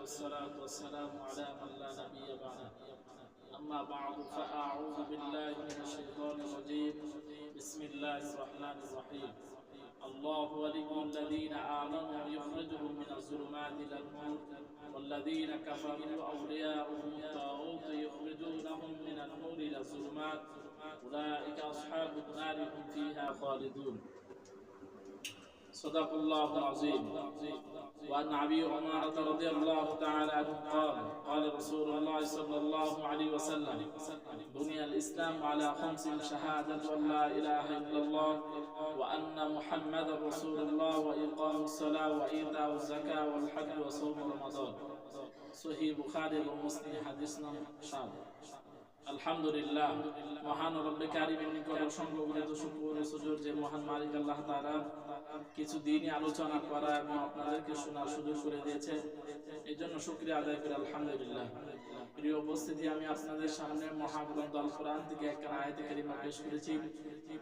والصلاة والسلام على من لا نبي بعده. أما بعد فأعوذ بالله من الشيطان الرجيم. بسم الله الرحمن الرحيم. الله ولي الذين آمنوا يخرجهم من الظلمات إلى النور والذين كفروا أولياؤهم الطاغوت يخرجونهم من النور إلى الظلمات أولئك أصحاب النار هم فيها خالدون. صدق الله العظيم. وعن أبي عمارة رضي الله تعالى عنه قال قال رسول الله صلى الله عليه وسلم بني الإسلام على خمس: شهادة أن لا إله إلا الله وأن محمد رسول الله وإقام الصلاة وإيتاء الزكاة والحج وصوم رمضان. সহিহ বুখারী এবং মুসলিম হাদিস নং 7। আলহামদুলিল্লাহ, মহান রব্বে কারীমের নিকট অসংখ্য গুণিত শুকর ও সুজুদ যে মহান মালিক আল্লাহ তাআলা কিছু দিনই আলোচনা করা এবং আপনাদেরকে শোনার সুযোগ করে দিয়েছে, এই জন্য শুকরিয়া আদায় করি আলহামদুলিল্লাহ। প্রিয় উপস্থিতি, আমি আপনাদের সামনে মহাগ্রন্থ আল কোরআন থেকে একটা আয়াতে কারিমা পেশ করেছি।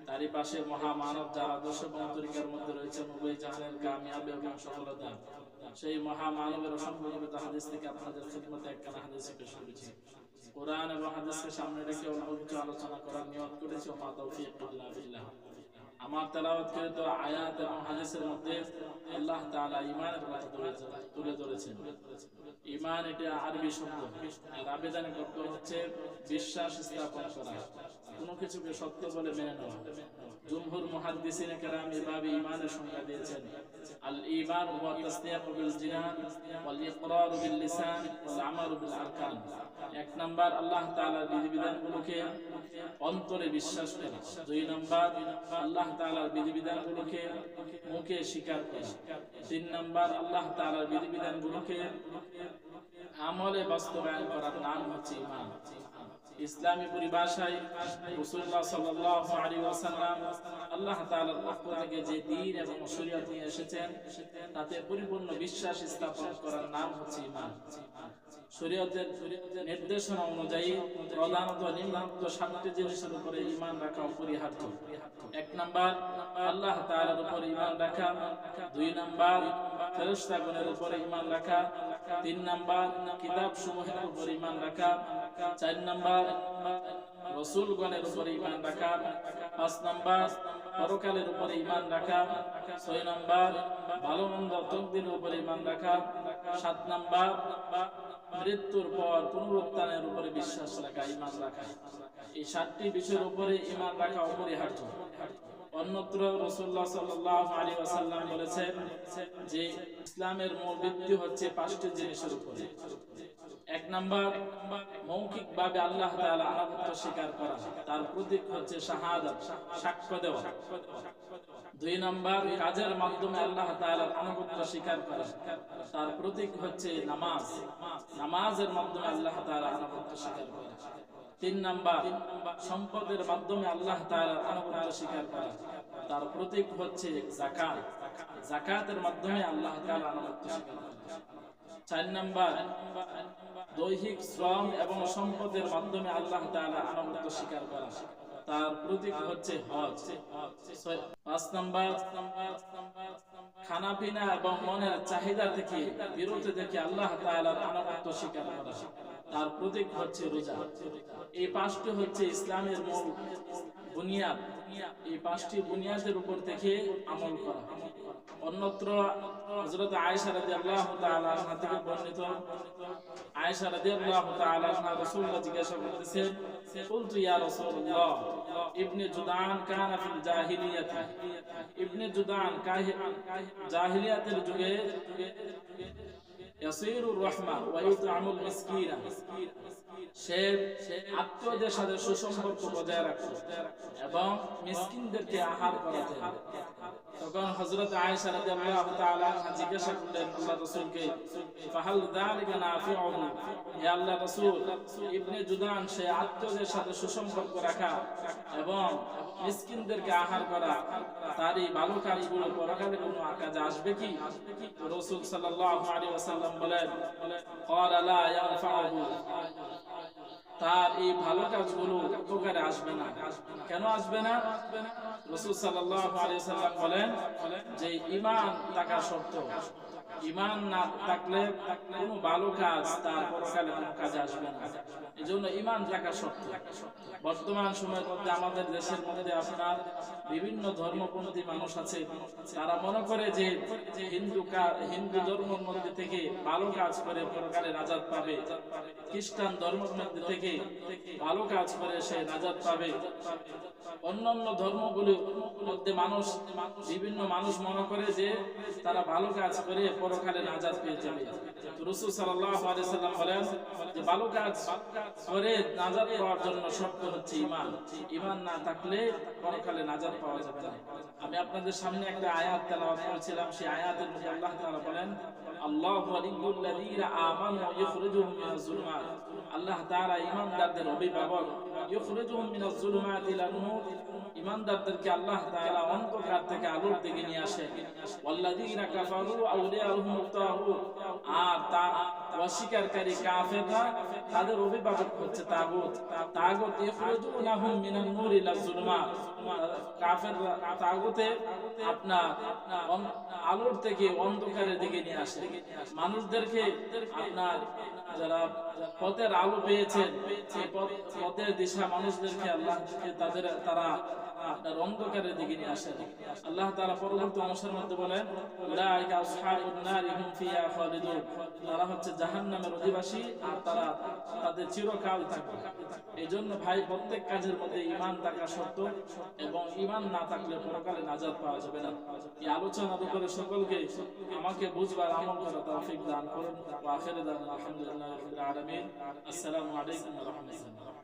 তারই পাশে মহামানব যার আদর্শ এবং তরিকার মধ্যে রয়েছে নবী জাহানের কামিয়াবি এবং সফলতা, সেই মহামানবের অসংখ্য হাদিস থেকে আপনাদের খিদমতে একখানা হাদিস পেশ করেছি। কোরআন এবং হাদিসকে সামনে রেখে অল্প কিছু আলোচনা করার নিয়ত করেছি। ওয়া মা তাওফীক ইল্লা বিল্লাহ। আমার তেলাওয়াত করে তো আয়াত এবং হাদিসের মধ্যে আল্লাহ তাআলা ঈমানের কথা তুলে ধরেছেন। ঈমান এটা আরবি শব্দ, এর আবেদনিক অর্থ হচ্ছে বিশ্বাস স্থাপন করা, কোনো কিছুকে সত্য বলে মেনে নেওয়া। জুমহুর মুহাদ্দিসিনে কেরাম এভাবে ঈমানের সংজ্ঞা দিয়েছেন: আল ঈমান হুয়া তাসদিকু বিল জিনান ওয়াল ইকরারু বিল লিসান ওয়াল আমালু বিল আরকান। এক নাম্বার, আল্লাহ তাআলার বিধিবিধানগুলোকে অন্তরে বিশ্বাস করা। দুই নাম্বার, আল্লাহ তাআলার বিধিবিধানগুলোকে মুখে স্বীকার করা। তিন নাম্বার, আল্লাহ তাআলার বিধিবিধানগুলোকে আমলে বাস্তবায়ন করার নাম হচ্ছে ঈমান। ইসলামী পরিভাষায় রাসূলুল্লাহ সাল্লাল্লাহু আলাইহি ওয়াসাল্লাম আল্লাহ তাআলার পক্ষ থেকে যে দ্বীন এবং শরীয়ত নিয়ে এসেছেন, তাতে পরিপূর্ণ বিশ্বাস স্থাপন করার নাম হচ্ছে ঈমান। শরীয়তের নির্দেশনা অনুযায়ী প্রধানত নিম্নোক্ত 7টি জিনিসের উপরে ঈমান রাখা অপরিহার্য। এক নাম্বার, আল্লাহ তাআলার উপর ঈমান রাখা। দুই নাম্বার, ফেরেশতাগণের উপরে ঈমান রাখা। তিন নাম্বার, কিতাব সমূহের উপর ঈমান রাখা। চার নাম্বার, রাসূলগণের উপর ঈমান রাখা। পাঁচ নাম্বার, পরকালের উপর ঈমান রাখা। ছয় নাম্বার, ভালো মন্দ তকদিরের উপর ঈমান রাখা। সাত নাম্বার, মৃত্যুর পর পুনরুত্থানের উপরে বিশ্বাস রাখা, ঈমান রাখা। এই 7টি বিষয়ের উপরে ঈমান রাখা অপরিহার্য। অন্যত্র রাসূলুল্লাহ সাল্লাল্লাহু আলাইহি ওয়াসাল্লাম বলেছেন যে ইসলামের মূল ভিত্তি হচ্ছে 5টি জিনিসের উপরে। এক নাম্বার, মৌখিকভাবে আল্লাহ তাআলা আনুগত্য স্বীকার করা, তার প্রতীক হচ্ছে শাহাদাত, সাক্ষ্য দেওয়া। দুই নাম্বার, কাজের মাধ্যমে আল্লাহ তাআলার আনুগত্য স্বীকার করা, তার প্রতীক হচ্ছে নামাজ, নামাজের মাধ্যমে আল্লাহ তাআলার আনুগত্য স্বীকার করা। তিন নাম্বার, সম্পদের মাধ্যমে আল্লাহ তাআলার আনুগত্য স্বীকার করা, তার প্রতীক হচ্ছে যাকাত, যাকাতের মাধ্যমে আল্লাহ তাআলার আনুগত্য স্বীকার করা। চার নাম্বার, দৈহিক শ্রম এবং সম্পদের মাধ্যমে আল্লাহ তাআলার আনুগত্য স্বীকার করা, তার প্রতীক হচ্ছে হজ। পাঁচ নাম্বার, খানা পিনা এবং মনের চাহিদা থেকে বিরত থেকে আল্লাহ তাআলার আনুগত্য স্বীকার করা, তার প্রতীক হচ্ছে রোজা। এই 5টি হচ্ছে ইসলামের মূল বুনিয়াদ। এই 5টি বুনিয়াদের উপর থেকে আমল করা। অন্যত্র হযরত আয়েশা রাদিয়াল্লাহু তাআলা আনহা থেকে বর্ণিত, আয়েশা রাদিয়াল্লাহু তাআলা আনহা রাসূলুল্লাহ জিজ্ঞাসা করতেছেন, কুলতু ইয়া রাসূলুল্লাহ, ইবনে জুদান কানা ফিল জাহিলিয়াতি। ইবনে জুদান জাহিলিয়াতের যুগে ইয়াসিরুর রাহমা ওয়া ইউতআমুল মিসকিনা, সে আত্মীয়দের সাথে সুসম্পর্ক বজায় রাখত এবং মিসকিনদেরকে আহার করাতেন। তখন হযরত আয়েশা রাদিয়াল্লাহু তাআলা জিজ্ঞাসা করলেন আল্লাহর রাসূলকে, ফাহাল যালিকা নাফিউহু, হে আল্লাহর রাসূল, ইবনে জুদান সে আত্মীয়দের সাথে সুসম্পর্ক রাখা এবং মিসকিনদেরকে আহার করা, তার এই ভালো কাজগুলো পরকালে কোনো কাজে আসবে কি? রাসূল সাল্লাল্লাহু আলাইহি ওয়াসাল্লাম বলেন, ক্বালা লা ইয়ানফাউহু, তার এই ভালো কাজগুলো উপকারে আসবে না। কেন আসবে না? রাসূল সাল্লাল্লাহু আলাইহি ওয়াসাল্লাম বলেন যে ঈমান থাকা শর্ত, ঈমান না থাকলে কোনো ভালো কাজ তার পরকালে কোনো কাজে আসবে না। এজন্য ঈমান থাকা শর্ত। বর্তমান সময়ের মধ্যে আমাদের দেশের মধ্যে আপনার বিভিন্ন ধর্মপন্থী মানুষ আছে, তারা মনে করে যে হিন্দু ধর্মের মধ্যে থেকে ভালো কাজ করে পরকালে নাজাত পাবে, খ্রিস্টান ধর্মের মধ্যে থেকে ভালো কাজ করে সে নাজাত পাবে। অন্যান্য ধর্মগুলোর মধ্যে বিভিন্ন মানুষ মনে করে যে তারা ভালো কাজ করে পরকালে নাজাত পেয়ে যাবে। রাসূল সাল্লাল্লাহু আলাইহি ওয়াসাল্লাম বলেন যে ভালো কাজ করে নাজাত পাওয়ার জন্য শর্ত হচ্ছে ঈমান। ঈমান না থাকলে পরকালে নাজাত পাওয়া যাবে না। আমি আপনাদের সামনে একটা আয়াত তেলাওয়াত করেছিলাম, সেই আয়াতের মধ্যে আল্লাহ তাআলা বলেন আল্লাহু ওয়ালিয়্যুল লাযীনা আমানু ইখরিজুহুম মিনাজ যুলুমাত। আল্লাহ তাআলা ঈমানদারদের অভিভাবক, ইখরিজুহুম মিনাজ যুলুমাতি ইলান নূর। ঈমানদারদেরকে আল্লাহ তাআলা অন্ধকার থেকে আলোর দিকে নিয়ে আসে। ওয়াল্লাযীনা কাফারু আউলিয়াহুমুত তাগুত। আর অস্বীকারী কাফেররা তাদের অভিভাবক হচ্ছে তাগুত। তাগুত ইখরিজুনাহুম মিনান নূর ইলা যুলুমাত। কাফেররা তাগুতে আপনার আলোর থেকে অন্ধকারের দিকে নিয়ে আসে মানুষদেরকে। আপনার যারা পথের আলো পেয়েছেন, পথের দিশা মানুষদেরকে তারা আপনার অন্ধকারের দিকে নিয়ে আসেন। আল্লাহ তাআলা পরবর্তী অংশের মধ্যে বলেন উলাইকা আসহাবুন নার হুম ফিহা খালিদুন। তারা হচ্ছে জাহান্নামের অধিবাসী আর তারা তাদের চিরকাল থাকবে। এজন্য ভাই প্রত্যেক কাজের মধ্যে ঈমান থাকা শর্ত, এবং ঈমান না থাকলে পরকালে নাজাত পাওয়া যাবে না। এই আলোচনার উপরে সকলকে আমাকে বুঝবার আমল করার তৌফিক দান করুন। ওয়া আখিরু দাওয়ানা আলহামদুলিল্লাহি রাব্বিল আলামিন। আসসালামু আলাইকুম ওয়া রাহমাতুল্লাহ।